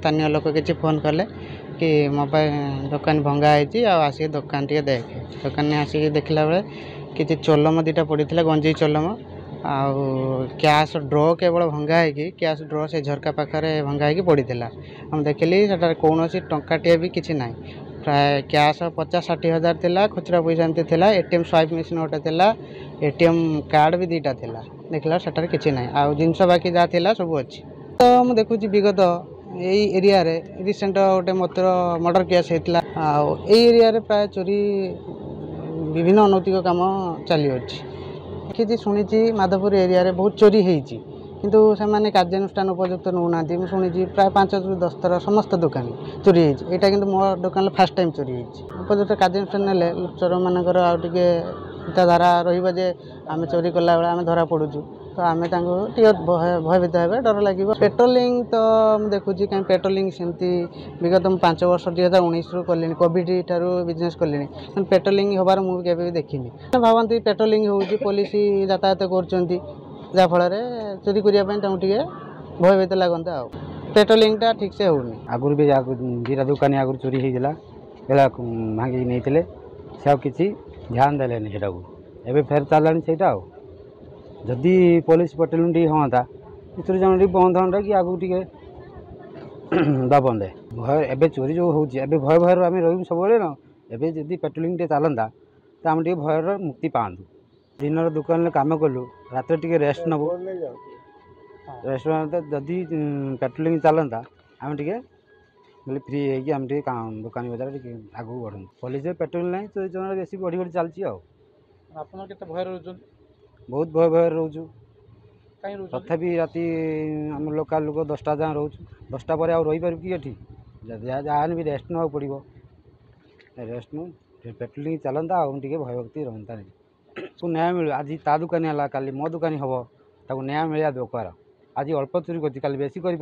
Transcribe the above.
स्थानीय लोक किसी फोन कले कि मोबाइल दुकान भंगा होती आसिक दुकान टे देखे दुकान आसिक देखला बेले किसी चोलम दीटा पड़ी गंजी चोलम आउ कैश ड्र केवल भंगा है कैश ड्र से झरका पाखे भंगा हो पड़ी हम देखिली से कौन टाटे भी किसी ना प्राय कैश 50-60 हज़ार थिला खुचरा पैसा एमती थिला एटीएम स्वाइप मेसीन गोटे थिला एटीएम कार्ड भी दीटा थिला देखला सेटार किसी ना आउ जिनस बाकी जहाँ थिला सब अच्छी तो मुझे देखुची विगत यही एरिया रे रिसेंट गोटे मर्डर केस होता एरिया रे प्राय चोरी विभिन्न अनैतिक काम चली अच्छी शुणी माधवपुर एरिया रे बहुत चोरी होती किंतु से कार्यानुष्ठान उपयुक्त नौना मुझे शुणी प्राय 5-10 थर समस्त दुकान चोरी होती यहाँ कि मो दुकान फास्ट टाइम चोरी होती उपयुक्त कार्यानुष्ठान ने चोर मानकर आगे चिंताधारा रही आम चोरी कला बेले आम धरा पड़ू तो आम भयभीत हे डर लगे पेट्रोलिंग तो देखुची कहीं पेट्रोलिंग सेमती विगत 5 वर्ष 2019 रु कली कोविड ठारू बिजनेस कली पेट्रोलिंग हबार मुझे भी देखनी भावती पेट्रोलिंग हो पुलिस यातायात कर जहाँफल चोरी करने भयभीत लगता आ पेट्रोलिंग टा ठीक से होनी आगुरी भी दीटा दुकानी आगुरी चोरी होता बेला भांगिक नहीं से किसी ध्यान देले सेटा एवं फेर चलानी से जदि पुलिस पेट्रोलिंग टी हाँ चोरी जन बंद हाँ कि आगू टे दबंदे भय एवं चोरी जो हो भय भयर आम रही सब न एवं जदि पेट्रोलिंग टे चलता तो आम टे भयर मुक्ति पातु दिन दुकान कम कलु रात टे रेस्ट नबू रेस्ट जदि पेट्रोलिंग चलता आम टे बोले फ्री होम दुकान बजार आगू बढ़ पुलिस पेट्रोल ना चोरी चोर बेसी बढ़ी बढ़ी चलती भय रोज बहुत भय भय रोचु तथापि राति आम लोकाल लोक 10टा जहाँ रोचु 10टा पर रही पार कि ये जहाँ भी रेस्ट ना पड़ो रेस्ट नु पेट्रोलिंग चलता आगे भयभक्ति रहा नहीं न्याय मिल आज ता दुकानी है का मो दुकानी हम न्याय मिलवा दरकार आज अल्प चोरी कर बेसी कर